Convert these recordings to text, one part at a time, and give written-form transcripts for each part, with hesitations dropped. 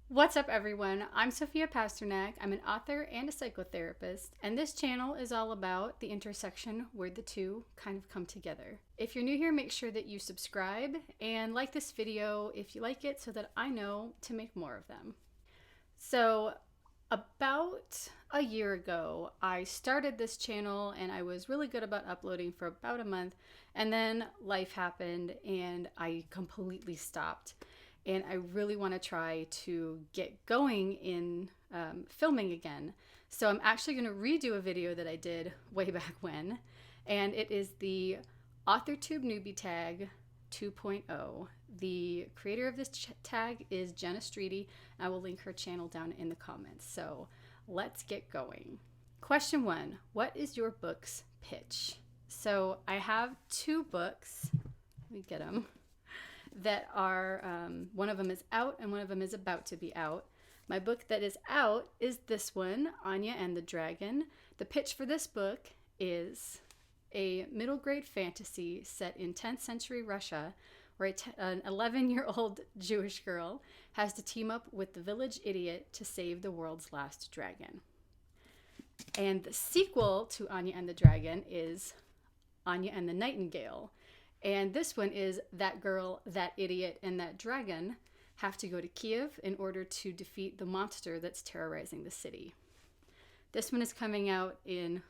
What's up, everyone? I'm Sophia Pasternak. I'm an author and a psychotherapist, and this channel is all about the intersection where the two kind of come together. If you're new here, make sure that you subscribe and like this video if you like it so that I know to make more of them. So, about a year ago, I started this channel and I was really good about uploading for about a month, and then life happened and I completely stopped. And I really want to try to get going in filming again. So I'm actually going to redo a video that I did way back when, and it is the AuthorTube Newbie Tag 2.0. The creator of this tag is Jenna Streety. I will link her channel down in the comments. So let's get going. Question 1, what is your book's pitch? So I have two books. Let me get them. That are, one of them is out and one of them is about to be out. My book that is out is this one, Anya and the Dragon. The pitch for this book is a middle grade fantasy set in 10th century Russia where an 11-year-old Jewish girl has to team up with the village idiot to save the world's last dragon. And the sequel to Anya and the Dragon is Anya and the Nightingale. And this one is that girl, that idiot, and that dragon have to go to Kiev in order to defeat the monster that's terrorizing the city. This one is coming out in,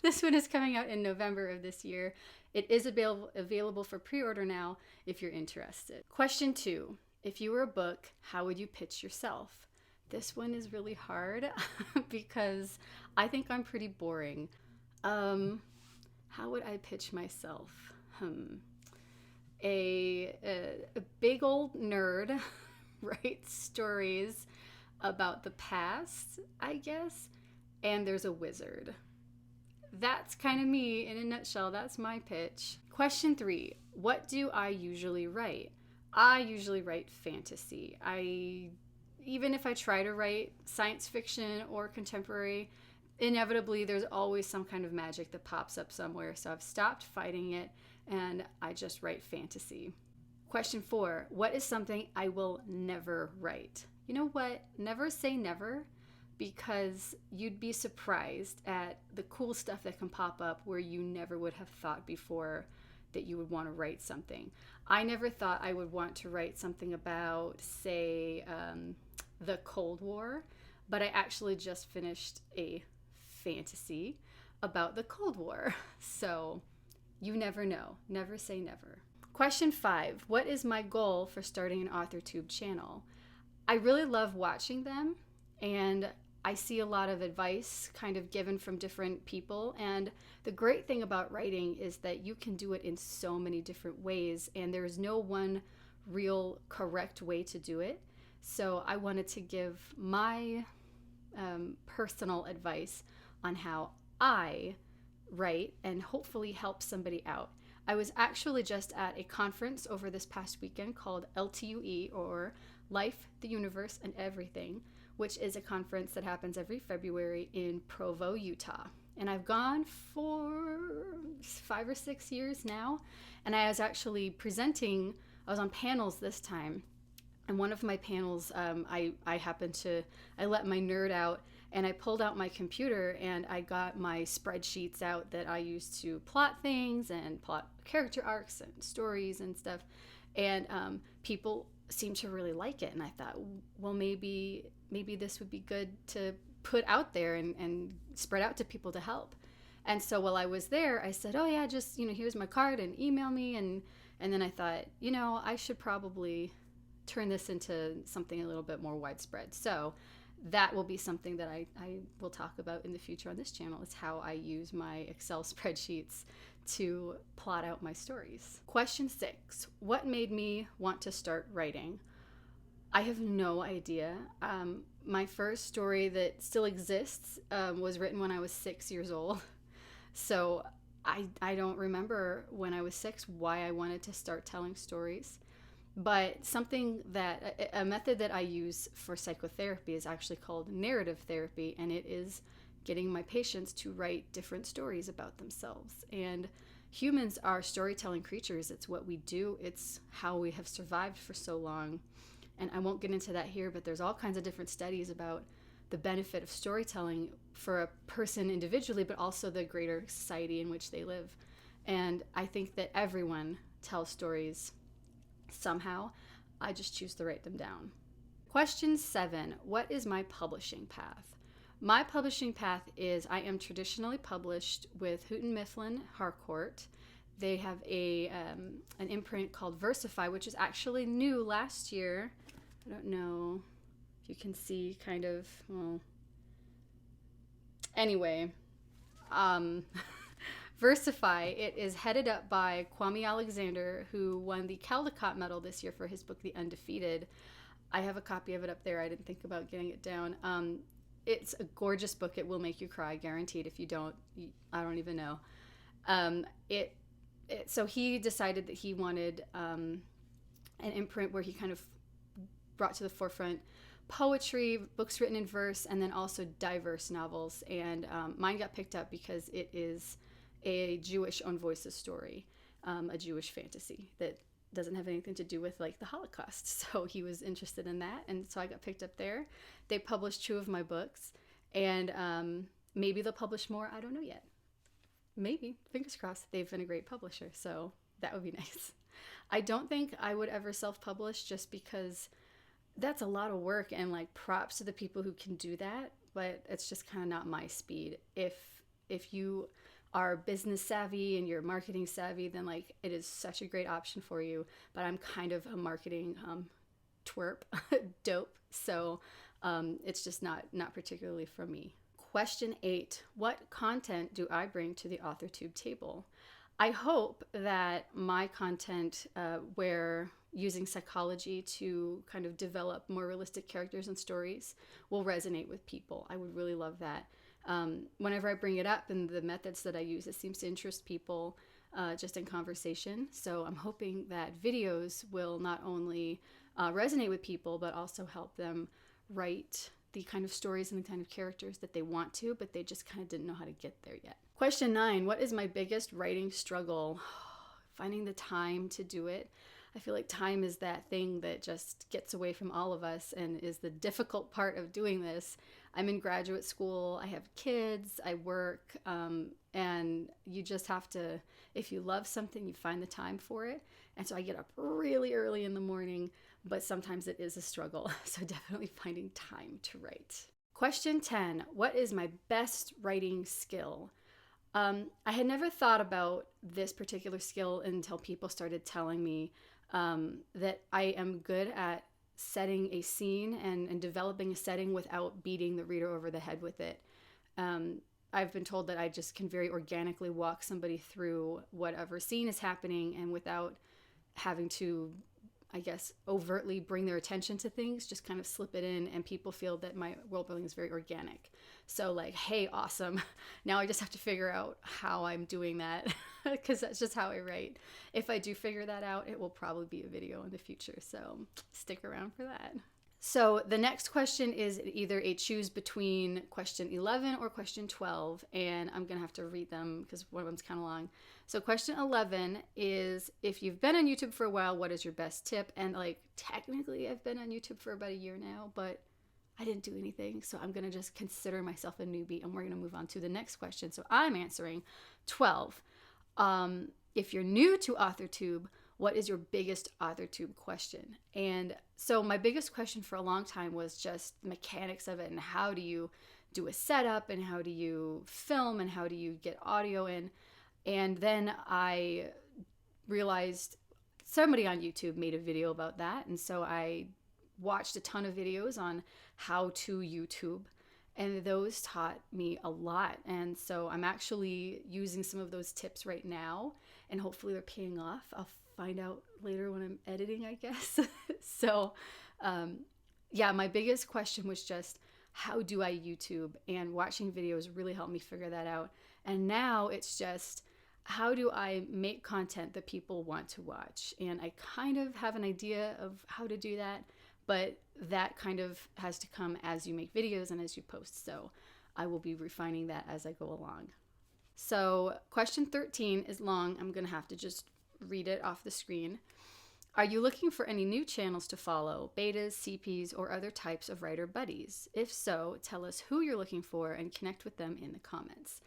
This one is coming out in November of this year. It is available for pre-order now if you're interested. Question 2, if you were a book, how would you pitch yourself? This one is really hard because I think I'm pretty boring. How would I pitch myself? A big old nerd writes stories about the past, I guess, and there's a wizard. That's kind of me in a nutshell. That's my pitch. Question 3, what do I usually write? I usually write fantasy. Even if I try to write science fiction or contemporary, inevitably there's always some kind of magic that pops up somewhere, so I've stopped fighting it and I just write fantasy. Question 4, what is something I will never write? You know what? Never say never, because you'd be surprised at the cool stuff that can pop up where you never would have thought before that you would want to write something. I never thought I would want to write something about, say, the Cold War, but I actually just finished a fantasy about the Cold War. So you never know. Never say never. Question 5, what is my goal for starting an AuthorTube channel? I really love watching them, and I see a lot of advice kind of given from different people. And the great thing about writing is that you can do it in so many different ways, and there is no one real correct way to do it. So I wanted to give my personal advice on how I write and hopefully help somebody out. I was actually just at a conference over this past weekend called LTUE, or Life, the Universe, and Everything, which is a conference that happens every February in Provo, Utah. And I've gone for 5 or 6 years now, and I was actually presenting, I was on panels this time. And one of my panels, I let my nerd out, and I pulled out my computer and I got my spreadsheets out that I use to plot things and plot character arcs and stories and stuff. And people seemed to really like it. And I thought, well, maybe this would be good to put out there and spread out to people to help. And so while I was there, I said, oh yeah, just, here's my card and email me. And then I thought, I should probably turn this into something a little bit more widespread. So that will be something that I will talk about in the future on this channel, is how I use my Excel spreadsheets to plot out my stories. Question 6, what made me want to start writing? I have no idea. My first story that still exists was written when I was 6 years old. So I don't remember when I was 6 why I wanted to start telling stories. But a method that I use for psychotherapy is actually called narrative therapy, and it is getting my patients to write different stories about themselves. And humans are storytelling creatures. It's what we do. It's how we have survived for so long. And I won't get into that here, but there's all kinds of different studies about the benefit of storytelling for a person individually, but also the greater society in which they live. And I think that everyone tells stories somehow. I just choose to write them down. Question 7, what is my publishing path? My publishing path is I am traditionally published with Houghton Mifflin Harcourt. They have an imprint called Versify, which is actually new last year. I don't know if you can see kind of, well, anyway, Versify, it is headed up by Kwame Alexander, who won the Caldecott Medal this year for his book, The Undefeated. I have a copy of it up there. I didn't think about getting it down. It's a gorgeous book. It will make you cry, guaranteed. If you don't, I don't even know. So he decided that he wanted an imprint where he kind of brought to the forefront poetry, books written in verse, and then also diverse novels. And mine got picked up because it is a Jewish own voices story, a Jewish fantasy that doesn't have anything to do with like the Holocaust. So he was interested in that, and so I got picked up there. They published 2 of my books, and maybe they'll publish more. I don't know yet. Maybe, fingers crossed. They've been a great publisher, so that would be nice. I don't think I would ever self-publish, just because that's a lot of work, and like props to the people who can do that, but it's just kind of not my speed. If you are business savvy and you're marketing savvy, then like it is such a great option for you. But I'm kind of a marketing twerp, dope, so it's just not particularly for me. Question 8, what content do I bring to the AuthorTube table? I hope that my content, where using psychology to kind of develop more realistic characters and stories, will resonate with people. I would really love that. Whenever I bring it up and the methods that I use, it seems to interest people just in conversation. So I'm hoping that videos will not only resonate with people, but also help them write the kind of stories and the kind of characters that they want to, but they just kind of didn't know how to get there yet. Question 9, what is my biggest writing struggle? Finding the time to do it. I feel like time is that thing that just gets away from all of us and is the difficult part of doing this. I'm in graduate school, I have kids, I work, and you just have to, if you love something, you find the time for it. And so I get up really early in the morning, but sometimes it is a struggle. So definitely finding time to write. Question 10, what is my best writing skill? I had never thought about this particular skill until people started telling me that I am good at setting a scene and developing a setting without beating the reader over the head with it. I've been told that I just can very organically walk somebody through whatever scene is happening, and without having to, I guess, overtly bring their attention to things, just kind of slip it in, and people feel that my world building is very organic. So like, hey, awesome. Now I just have to figure out how I'm doing that, because that's just how I write. If I do figure that out, it will probably be a video in the future. So stick around for that. So the next question is either a choose between question 11 or question 12, and I'm going to have to read them because one of them's kind of long. So question 11 is, if you've been on YouTube for a while, what is your best tip? And like, technically I've been on YouTube for about a year now, but I didn't do anything. So I'm going to just consider myself a newbie, and we're going to move on to the next question. So I'm answering 12. If you're new to AuthorTube, what is your biggest AuthorTube question? And so my biggest question for a long time was just the mechanics of it, and how do you do a setup, and how do you film, and how do you get audio in? And then I realized somebody on YouTube made a video about that, and so I watched a ton of videos on how to YouTube, and those taught me a lot. And so I'm actually using some of those tips right now, and hopefully they're paying off. I'll find out later when I'm editing, I guess. So yeah, my biggest question was just, how do I YouTube? And watching videos really helped me figure that out. And now it's just, how do I make content that people want to watch? And I kind of have an idea of how to do that, but that kind of has to come as you make videos and as you post. So I will be refining that as I go along. So question 13 is long. I'm going to have to just read it off the screen. Are you looking for any new channels to follow, betas, CPs, or other types of writer buddies? If so, tell us who you're looking for and connect with them in the comments.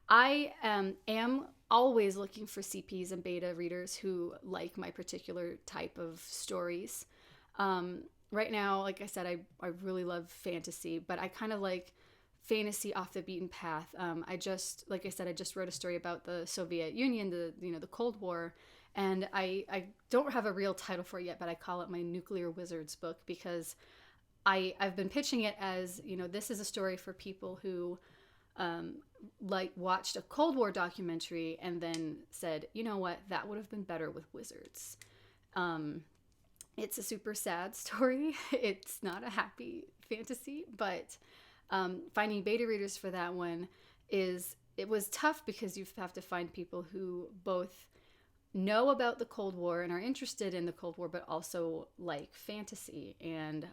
I am always looking for CPs and beta readers who like my particular type of stories. Right now, like I said, I really love fantasy, but I kind of like fantasy off the beaten path. Like I said, I just wrote a story about the Soviet Union, the Cold War, and I don't have a real title for it yet, but I call it my Nuclear Wizards book because I've been pitching it as, this is a story for people who watched a Cold War documentary and then said, you know what, that would have been better with wizards. It's a super sad story. It's not a happy fantasy, but finding beta readers for that one it was tough because you have to find people who both know about the Cold War and are interested in the Cold War, but also like fantasy. And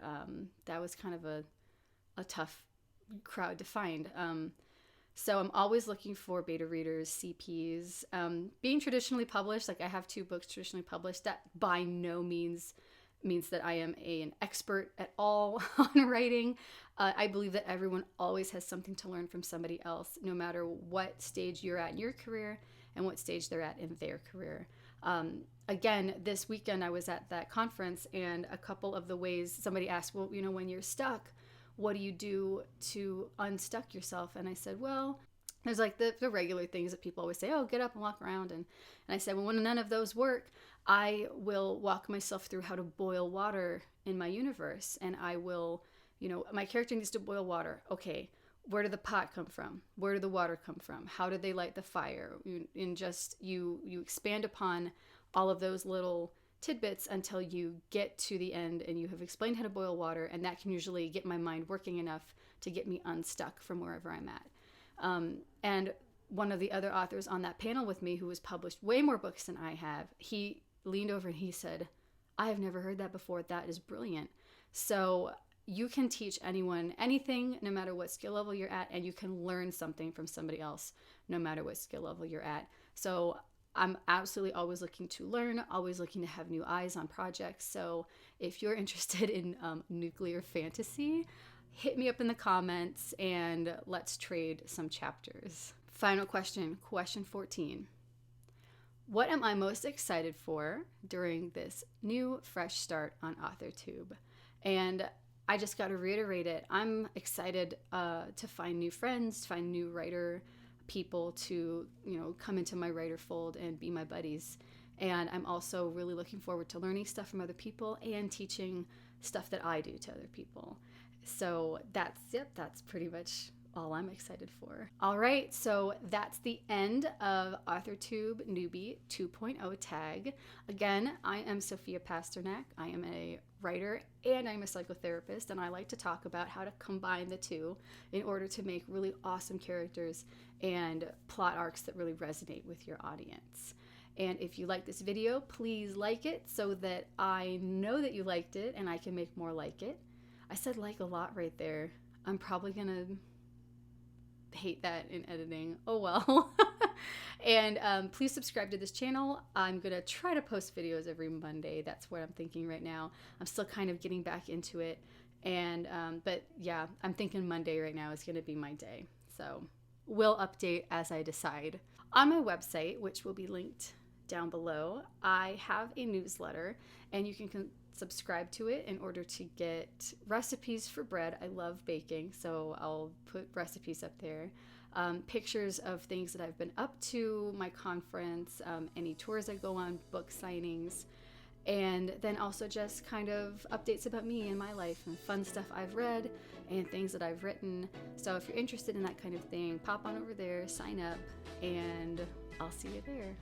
that was kind of a tough crowd to find. So I'm always looking for beta readers, CPs. Being traditionally published, like I have 2 books traditionally published, that by no means means that I am an expert at all on writing. I believe that everyone always has something to learn from somebody else, no matter what stage you're at in your career and what stage they're at in their career. Again, this weekend I was at that conference, and a couple of the ways somebody asked, well, when you're stuck, what do you do to unstuck yourself? And I said, well, there's like the regular things that people always say, oh, get up and walk around. And I said, well, when none of those work, I will walk myself through how to boil water in my universe. And I will, my character needs to boil water. Okay, where did the pot come from? Where did the water come from? How did they light the fire? And just you expand upon all of those little tidbits until you get to the end and you have explained how to boil water, and that can usually get my mind working enough to get me unstuck from wherever I'm at. And one of the other authors on that panel with me, who has published way more books than I have, he leaned over and he said, I have never heard that before. That is brilliant. So you can teach anyone anything, no matter what skill level you're at, and you can learn something from somebody else, no matter what skill level you're at. So I'm absolutely always looking to learn, always looking to have new eyes on projects. So if you're interested in nuclear fantasy, hit me up in the comments and let's trade some chapters. Final question, question 14. What am I most excited for during this new fresh start on AuthorTube? And I just got to reiterate it. I'm excited to find new friends, to find new writer people to, come into my writer fold and be my buddies. And I'm also really looking forward to learning stuff from other people and teaching stuff that I do to other people. So that's pretty much all I'm excited for. All right, so that's the end of AuthorTube Newbie 2.0 Tag. Again, I am Sophia Pasternak. I am a writer and I'm a psychotherapist, and I like to talk about how to combine the two in order to make really awesome characters and plot arcs that really resonate with your audience. And if you like this video, please like it so that I know that you liked it and I can make more like it. I said like a lot right there. I'm probably gonna hate that in editing. Oh well. And please subscribe to this channel. I'm gonna try to post videos every Monday. That's what I'm thinking right now. I'm still kind of getting back into it. And but yeah, I'm thinking Monday right now is gonna be my day. So we'll update as I decide. On my website, which will be linked down below, I have a newsletter, and you can subscribe to it in order to get recipes for bread. I love baking, so I'll put recipes up there. Pictures of things that I've been up to, my conference, any tours I go on, book signings, and then also just kind of updates about me and my life and fun stuff I've read and things that I've written. So if you're interested in that kind of thing, pop on over there, sign up, and I'll see you there.